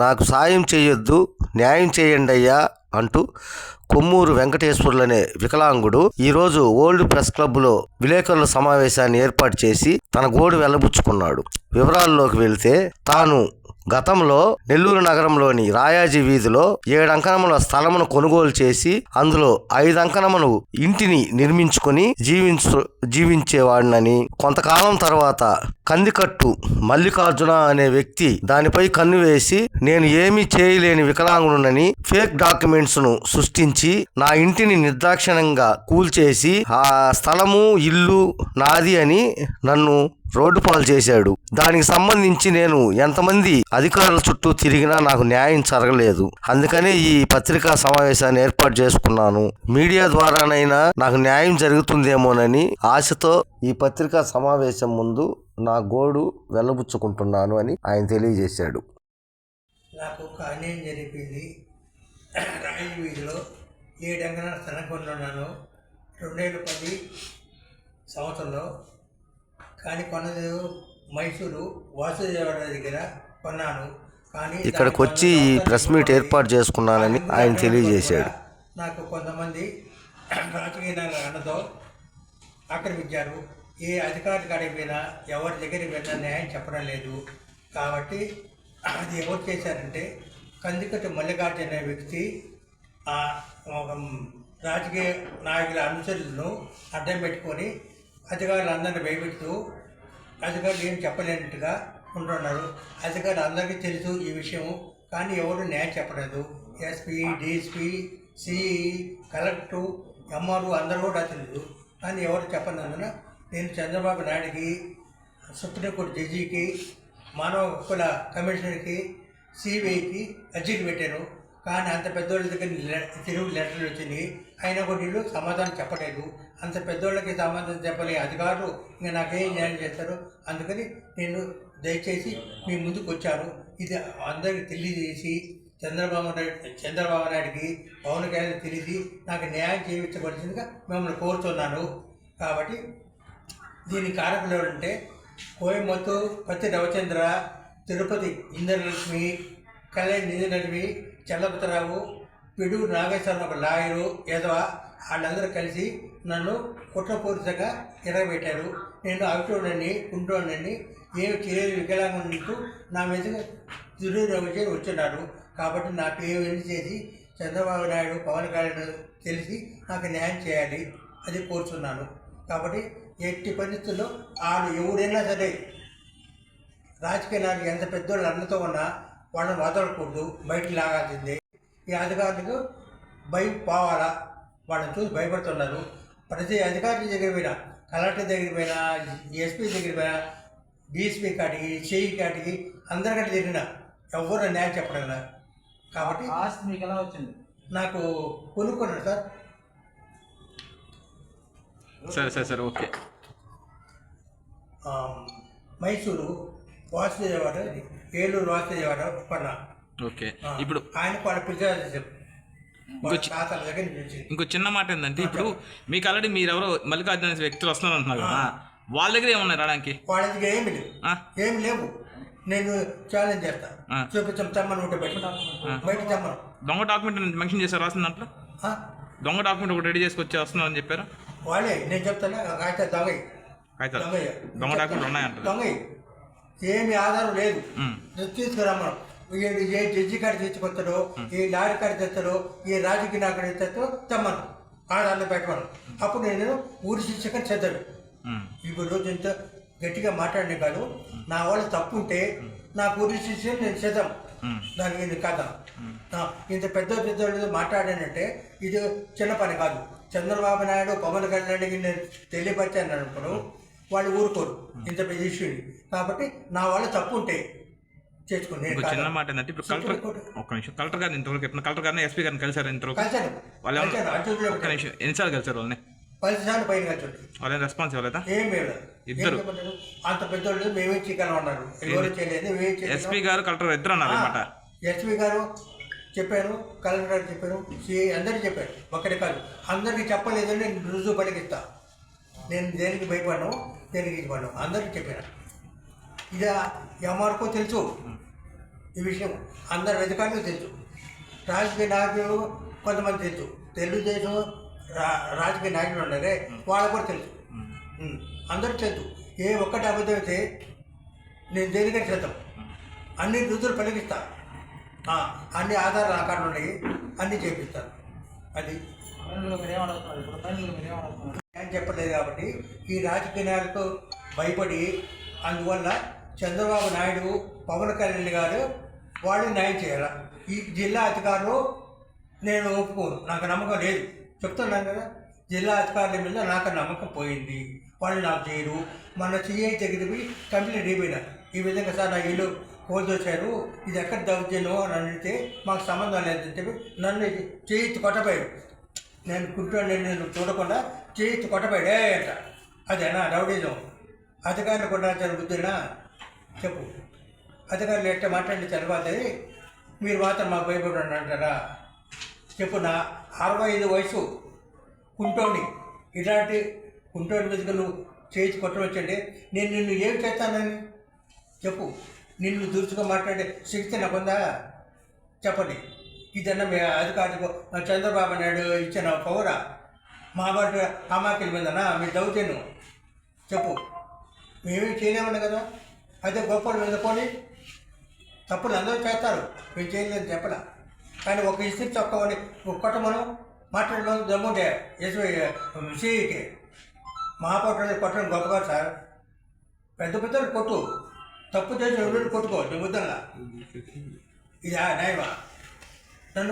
నాకు సాయం చేయొద్దు, న్యాయం చేయండి అయ్యా అంటూ కొమ్మూరు వెంకటేశ్వర్లనే వికలాంగుడు ఈరోజు ఓల్డ్ ప్రెస్ క్లబ్లో విలేకరుల సమావేశాన్ని ఏర్పాటు చేసి తన గోడు వెల్లబుచ్చుకున్నాడు. వివరాల్లోకి వెళ్తే తాను గతంలో నెల్లూరు నగరంలోని రాయాజీ వీధిలో 7 అంకణముల స్థలమును కొనుగోలు చేసి అందులో 5 అంకణములు ఇంటిని నిర్మించుకుని జీవించేవాడినని, కొంతకాలం తర్వాత కందికట్టు మల్లికార్జున అనే వ్యక్తి దానిపై కన్ను వేసి నేను ఏమీ చేయలేని వికలాంగునని ఫేక్ డాక్యుమెంట్స్ ను సృష్టించి నా ఇంటిని నిర్దాక్షిణ్యంగా కూల్చేసి ఆ స్థలము ఇల్లు నాది అని నన్ను రోడ్డు పాలు చేశాడు. దానికి సంబంధించి నేను ఎంతమంది అధికారుల చుట్టూ తిరిగినా నాకు న్యాయం జరగలేదు. అందుకనే ఈ పత్రికా సమావేశాన్ని ఏర్పాటు చేసుకున్నాను. మీడియా ద్వారానైనా నాకు న్యాయం జరుగుతుందేమోనని ఆశతో ఈ పత్రికా సమావేశం ముందు నా గోడు వెళ్ళబుచ్చుకుంటున్నాను అని ఆయన తెలియజేశాడు. నాకు ఒక అన్యాయం జరిపింది. రాయి వీధిలో 7 అంకణాల స్థలం కొన్నాను 2010 సంవత్సరంలో. కానీ కొన్నది మైసూరు వాసుదేవర దగ్గర కొన్నాను. కానీ ఇక్కడికి వచ్చి ఈ ప్రెస్ మీట్ ఏర్పాటు చేసుకున్నానని ఆయన తెలియజేశాడు. నాకు కొంతమంది రాజకీయ అండతో ఆక్రమించారు. ఏ అధికారి కాడికి పోయినా ఎవరి దగ్గరికి వెళ్ళినా న్యాయం చెప్పడం లేదు. కాబట్టి అది ఎవరు చేశారంటే కందికట్టు మల్లికార్జున అనే వ్యక్తి రాజకీయ నాయకుల అనుచరులను అడ్డం పెట్టుకొని అధికారులు అందరినీ భయపెడుతూ అధికారులు ఏం చెప్పలేనట్టుగా ఉంటున్నారు. అధికారులు అందరికీ తెలుసు ఈ విషయము, కానీ ఎవరు న్యాయం చెప్పలేదు. SP, DSP, CE, collector, MRO అందరూ కూడా తెలుసు, కానీ ఎవరు చెప్పనందున నేను చంద్రబాబు నాయుడికి, సుప్రీంకోర్టు జడ్జికి, మానవ హక్కుల కమిషనర్కి, సిబిఐకి అర్జీలు పెట్టాను. కానీ అంత పెద్దోళ్ళ దగ్గర తెలుగు లెటర్లు వచ్చినాయి, అయినా కూడా వీళ్ళు సమాధానం చెప్పలేదు. అంత పెద్దోళ్ళకి సమాధానం చెప్పలే అధికారులు ఇంకా నాకేం న్యాయం చేస్తారు. అందుకని నేను దయచేసి మీ ముందుకు వచ్చాను. ఇది అందరికీ తెలియజేసి చంద్రబాబు నాయుడికి, పవన్ కళ్యాణ్ తెలిసి నాకు న్యాయం చేయించవలసిందిగా మిమ్మల్ని కోరుతున్నాను. కాబట్టి దీని కారకులు ఎవరంటే కోయంబత్తూరు పత్తి రవిచంద్ర, తిరుపతి ఇంద్రలక్ష్మి, కళ్యాణ్ ఇంద్రలక్ష్మి, చల్లపతిరావు, పిడుగు నాగేశ్వరం ఒక లాయరు, ఏదో వాళ్ళందరూ కలిసి నన్ను కుట్రపూరితంగా ఎరగబెట్టారు. నేను అవిటోడని, కుంటోడని, ఏమి చేయలేదు వికలాంగుంటూ నా మీద దుర్వినియోగం వచ్చున్నారు. కాబట్టి నాకు ఏమి చేసి చంద్రబాబు నాయుడు, పవన్ కళ్యాణ్ తెలిసి నాకు న్యాయం చేయాలి, అది కోరుతున్నాను. కాబట్టి ఎట్టి పరిస్థితుల్లో వాళ్ళు ఎవరైనా సరే రాజకీయ నాయకులు ఎంత పెద్దోళ్ళు అన్నతో ఉన్నా వాళ్ళని వదలకూడదు, బయటికి లాగాల్సిందే. ఈ అధికారులకు భయం పోవాలా, వాళ్ళని చూసి భయపడుతున్నారు. ప్రతి అధికారి దగ్గర పోయినా, కలెక్టర్ దగ్గర పోయినా, ఎస్పీ దగ్గర పోయినా, డిఎస్పీ కాటికి, సిఐ కాటికి, అందరికంటే తిరిగినా ఎవరు న్యాయం చెప్పడం లేదు. కాబట్టి ఆస్తి మీకు ఎలా వచ్చింది? నాకు కొనుక్కున్నాడు సార్. సరే ఓకే. మైసూరు వాసుదేవాడ, ఏలూరు వాసుదేవాడ కొన్నా. ఓకే. ఇప్పుడు ఆయన వాళ్ళ పిల్లలు ఇంకో చిన్న మాట ఏంటంటే, ఇప్పుడు మీకు ఆల్రెడీ మీరెవరో మల్లికార్జున వ్యక్తులు వస్తున్నారు అంటున్నారు కదా, వాళ్ళ దగ్గర ఏమన్నా రావడానికి? వాళ్ళ దగ్గర ఏమి లేవు. నేను ఛాలెంజ్ చేస్తాను, చూపించాం, తెమ్మని ఉంటే బయట తెమ్మను. దొంగ డాక్యుమెంట్ మెన్షన్ చేశారు రాసిన దాంట్లో. దొంగ డాక్యుమెంట్ ఒకటి రెడీ చేసుకొచ్చి వస్తున్నారని చెప్పారు వాళ్ళే. నేను చెప్తాను, కాగితాలు దొంగ డాక్యుమెంట్ ఉన్నాయంట. దొంగ ఏమి ఆధారం లేదు, తీసుకురమ్మను. ఏ జడ్జి కాడ తెచ్చుకొస్తాడో, ఏ లారీ కాడ తెస్తాడో, ఏ రాజకీయ నాయకుడు తెస్తాడో తెమ్మను, ఆధార్లో పెట్టమను. అప్పుడు నేను ఊరి శిక్షకని చదివాను. ఇప్పుడు రోజు ఇంత గట్టిగా మాట్లాడిన కాదు, నా వాళ్ళు తప్పు ఉంటే నాకు ఊరి శిక్ష నేను చేద్దాం, దానికి నేను కాదా. ఇంత పెద్ద మాట్లాడానంటే ఇది చిన్న పని కాదు. చంద్రబాబు నాయుడు, పవన్ కళ్యాణ్కి నేను తెలియపరిచాను అనుకోను, వాళ్ళు ఊరుకోరు ఇంత పెద్ద ఇష్యూని. కాబట్టి నా వాళ్ళు తప్పు ఉంటే చేసుకుని. చిన్న మాట ఏంటంటే, ఇప్పుడు కలెక్టర్ గారిని ఇంతవరకు ఎప్పుడు కలెక్టర్ గారిని, ఎస్పీ గారిని కలిసారు ఇంతవరకు? వాళ్ళు ఒక్క నిమిషం, ఎన్నిసార్లు కలిసారు వాళ్ళని? 10 సార్లు పైన కలిసారు. వాళ్ళని రెస్పాన్స్ ఇవ్వలేదా? ఏం లేదు. ఇద్దరు అంత పెద్దోళ్ళు మేమే చికెన్ ఉన్నారు, ఎవరు చేయలేదు. ఎస్పీ గారు, కలెక్టర్ ఇద్దరు అన్నారు అన్నమాట. ఎస్పీ గారు చెప్పారు, కలెక్టర్ గారు చెప్పారు, సిఐ అందరికీ చెప్పారు, ఒక్కడే కాదు. అందరికీ చెప్పలేదని నేను రుజువు పలికిస్తా. నేను దేనికి భయపడ్డాను, దేనికి ఇవ్వను, అందరికీ చెప్పాను. ఇది ఎంఆర్కో తెలుసు, ఈ విషయం అందరు అధికారులకు తెలుసు, రాజకీయ నాయకులు కొంతమంది తెలుసు, తెలుగుదేశం రాజకీయ నాయకులు ఉన్నారే వాళ్ళకు కూడా తెలుసు, అందరూ తెలుసు. ఏ ఒక్కటి అబద్ధం అయితే నేను దేనికని చేద్దాం, అన్ని రుజువులు పలికిస్తా, అన్ని ఆధారాలు నా కాడ ఉన్నాయి, అన్నీ చేపిస్తాను. అది ఏం చెప్పలేదు కాబట్టి ఈ రాజకీయ నాయకులకు భయపడి, అందువల్ల చంద్రబాబు నాయుడు, పవన్ కళ్యాణ్ గారు వాళ్ళు న్యాయం చేయాలి. ఈ జిల్లా అధికారులు నేను ఒప్పుకోను, నాకు నమ్మకం లేదు, చెప్తున్నాను కదా. జిల్లా అధికారుల మీద నాకు నమ్మకం పోయింది, వాళ్ళు నాకు చేయరు. మన సిఐ దగ్గరికి కంప్లైంట్ అయిపోయినారు, ఈ విధంగా సార్ నా ఇల్లు కోల్దోశారు, ఇది ఎక్కడ దౌర్జన్యం అని అడిగితే మాకు సంబంధం లేదని చెప్పి నన్ను చేయి కొట్టపోయాడు. నేను కూర్చొని నేను చూడకుండా చేయి కొట్టపోయాడే అంట. అదేనా రౌడీజం? అధికారులు కూడా జరుగుతున్నా చెప్పు, అధికారులు ఎట్లా మాట్లాడి తర్వాత మీరు మాత్రం మాకు భయపడండి అంటారా? చెప్పు. నా 65 వయసు కుంటోని, ఇలాంటి కుంటోని మీదుగా నువ్వు చేసి కొట్టవచ్చండి. నేను నిన్ను ఏం చేస్తానని చెప్పు. నిన్ను దురుసుగా మాట్లాడే శక్తి నాకుందా చెప్పండి. ఇదన్నా మీ అధికారులకు చంద్రబాబు నాయుడు ఇచ్చిన పౌరా మహాభారత కామాఖ్యల మీదనా మీ దౌర్జన్యం చెప్పు. మేమేం చేయలేమన్నా కదా, అయితే గొప్పలు మీద పోనీ తప్పులు అందరూ చేస్తారు, మేము చేయలేదని చెప్పలా. కానీ ఒక ఇస్త్రీ చొక్కమని కొట్టమను మాట్లాడడం దమ్ముంటే సిఐకి మహాపౌరుని కొట్టడం గొప్పగా సార్. పెద్ద పెద్దలు కొట్టు, తప్పు చేసిన కొట్టుకో నీ ముద్దల్లా. ఇది న్యాయమా? నన్ను